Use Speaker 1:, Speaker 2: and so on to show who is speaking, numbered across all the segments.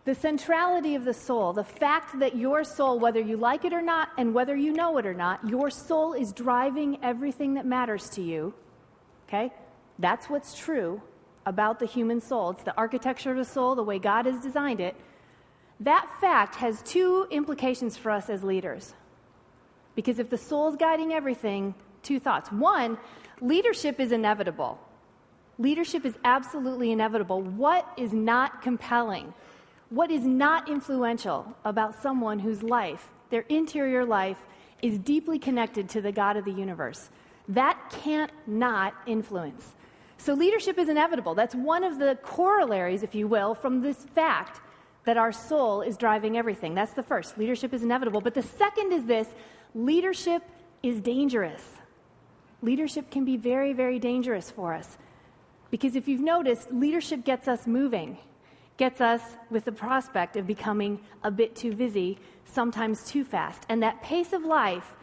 Speaker 1: The centrality of the soul, the fact that your soul, whether you like it or not, and whether you know it or not, your soul is driving everything that matters to you, okay? That's what's true about the human soul. It's the architecture of the soul, the way God has designed it. That fact has two implications for us as leaders. Because if the soul's guiding everything, two thoughts. One, leadership is inevitable. Leadership is absolutely inevitable. What is not compelling? What is not influential about someone whose life, their interior life, is deeply connected to the God of the universe? That can't not influence. So leadership is inevitable. That's one of the corollaries, if you will, from this fact that our soul is driving everything. That's the first. Leadership is inevitable. But the second is this: leadership is dangerous. Leadership can be very, very dangerous for us. Because if you've noticed, leadership gets us moving, gets us with the prospect of becoming a bit too busy, sometimes too fast. And that pace of life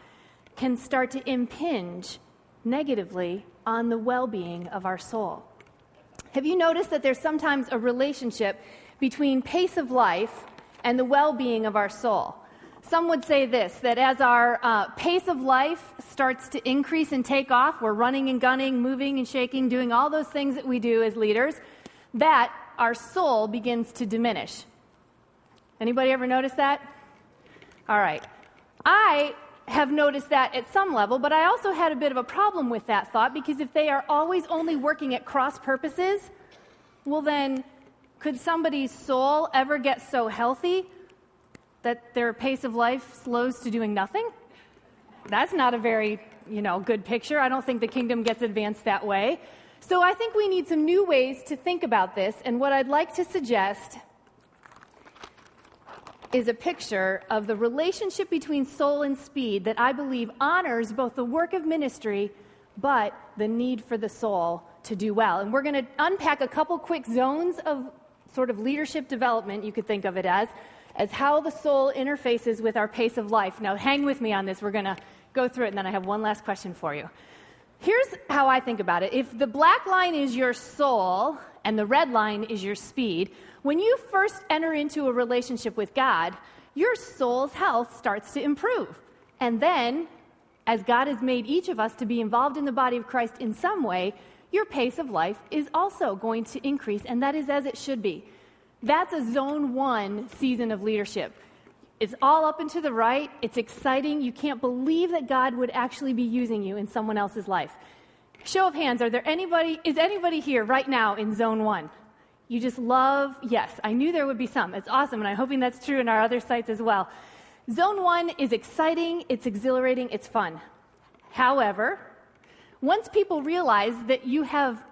Speaker 1: can start to impinge negatively on the well-being of our soul. Have you noticed that there's sometimes a relationship between pace of life and the well-being of our soul? Some would say this, that as our pace of life starts to increase and take off, we're running and gunning, moving and shaking, doing all those things that we do as leaders, that our soul begins to diminish. Anybody ever notice that? All right. I have noticed that at some level, but I also had a bit of a problem with that thought, because if they are always only working at cross purposes, well then, could somebody's soul ever get so healthy that their pace of life slows to doing nothing? That's not a very, good picture. I don't think the kingdom gets advanced that way. So I think we need some new ways to think about this, and what I'd like to suggest is a picture of the relationship between soul and speed that I believe honors both the work of ministry but the need for the soul to do well. And we're going to unpack a couple quick zones of sort of leadership development, you could think of it as how the soul interfaces with our pace of life. Now hang with me on this. We're going to go through it, and then I have one last question for you. Here's how I think about it. If the black line is your soul and the red line is your speed, when you first enter into a relationship with God, your soul's health starts to improve. And then, as God has made each of us to be involved in the body of Christ in some way, your pace of life is also going to increase, and that is as it should be. That's a zone 1 season of leadership. It's all up and to the right. It's exciting. You can't believe that God would actually be using you in someone else's life. Show of hands, is anybody here right now in zone 1? You just love, yes, I knew there would be some. It's awesome, and I'm hoping that's true in our other sites as well. Zone 1 is exciting, it's exhilarating, it's fun. However, once people realize that you have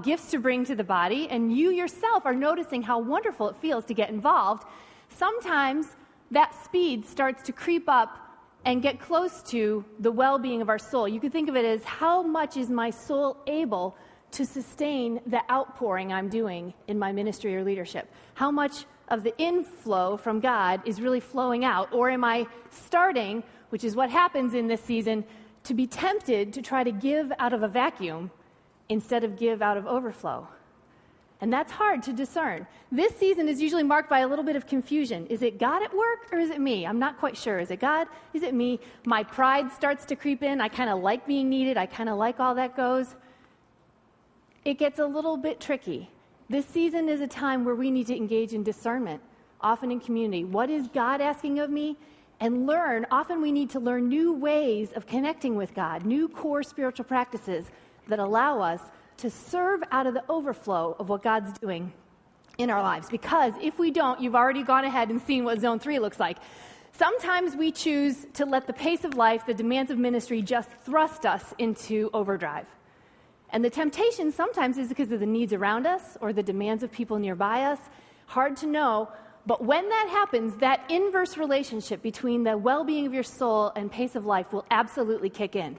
Speaker 1: gifts to bring to the body, and you yourself are noticing how wonderful it feels to get involved, sometimes that speed starts to creep up and get close to the well-being of our soul. You could think of it as, how much is my soul able to sustain the outpouring I'm doing in my ministry or leadership? How much of the inflow from God is really flowing out? Or am I starting, which is what happens in this season, to be tempted to try to give out of a vacuum instead of give out of overflow? And that's hard to discern. This season is usually marked by a little bit of confusion. Is it God at work, or is it me? I'm not quite sure. Is it God? Is it me? My pride starts to creep in. I kind of like being needed. I kind of like all that goes. It gets a little bit tricky. This season is a time where we need to engage in discernment, often in community. What is God asking of me? And often we need to learn new ways of connecting with God, new core spiritual practices that allow us to serve out of the overflow of what God's doing in our lives. Because if we don't, you've already gone ahead and seen what zone 3 looks like. Sometimes we choose to let the pace of life, the demands of ministry, just thrust us into overdrive. And the temptation sometimes is because of the needs around us or the demands of people nearby us. Hard to know. But when that happens, that inverse relationship between the well-being of your soul and pace of life will absolutely kick in.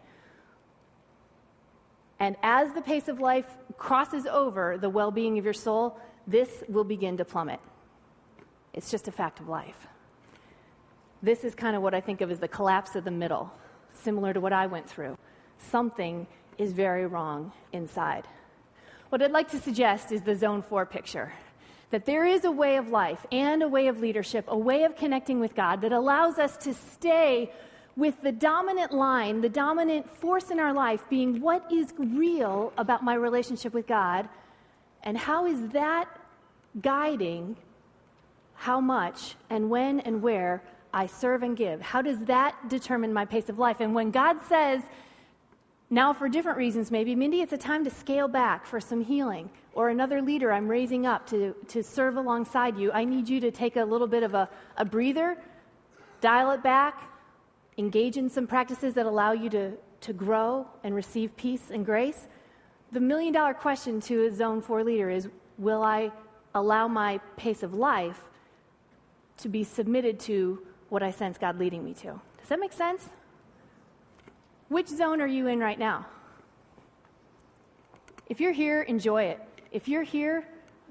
Speaker 1: And as the pace of life crosses over the well-being of your soul, this will begin to plummet. It's just a fact of life. This is kind of what I think of as the collapse of the middle, similar to what I went through. Something is very wrong inside. What I'd like to suggest is the zone 4 picture. that there is a way of life and a way of leadership, a way of connecting with God that allows us to stay with the dominant line, the dominant force in our life being what is real about my relationship with God, and how is that guiding how much and when and where I serve and give? How does that determine my pace of life? And when God says, now for different reasons maybe, Mindy, it's a time to scale back for some healing, or another leader I'm raising up to serve alongside you, I need you to take a little bit of a breather, dial it back, engage in some practices that allow you to grow and receive peace and grace. The million-dollar question to a Zone 4 leader is, will I allow my pace of life to be submitted to what I sense God leading me to? Does that make sense? Which zone are you in right now? If you're here, enjoy it. If you're here,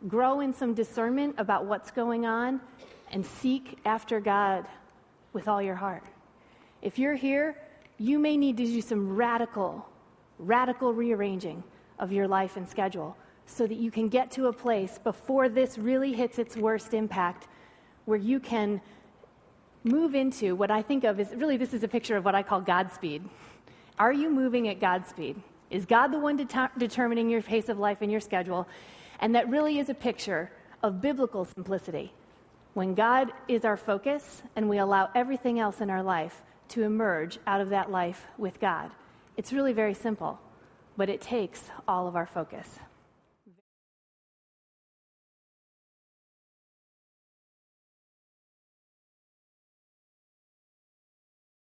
Speaker 1: grow in some discernment about what's going on and seek after God with all your heart. If you're here, you may need to do some radical rearranging of your life and schedule so that you can get to a place before this really hits its worst impact where you can move into what I think of as, really this is a picture of what I call Godspeed. Are you moving at Godspeed? Is God the one determining your pace of life and your schedule? And that really is a picture of biblical simplicity. When God is our focus and we allow everything else in our life to emerge out of that life with God. It's really very simple, but it takes all of our focus.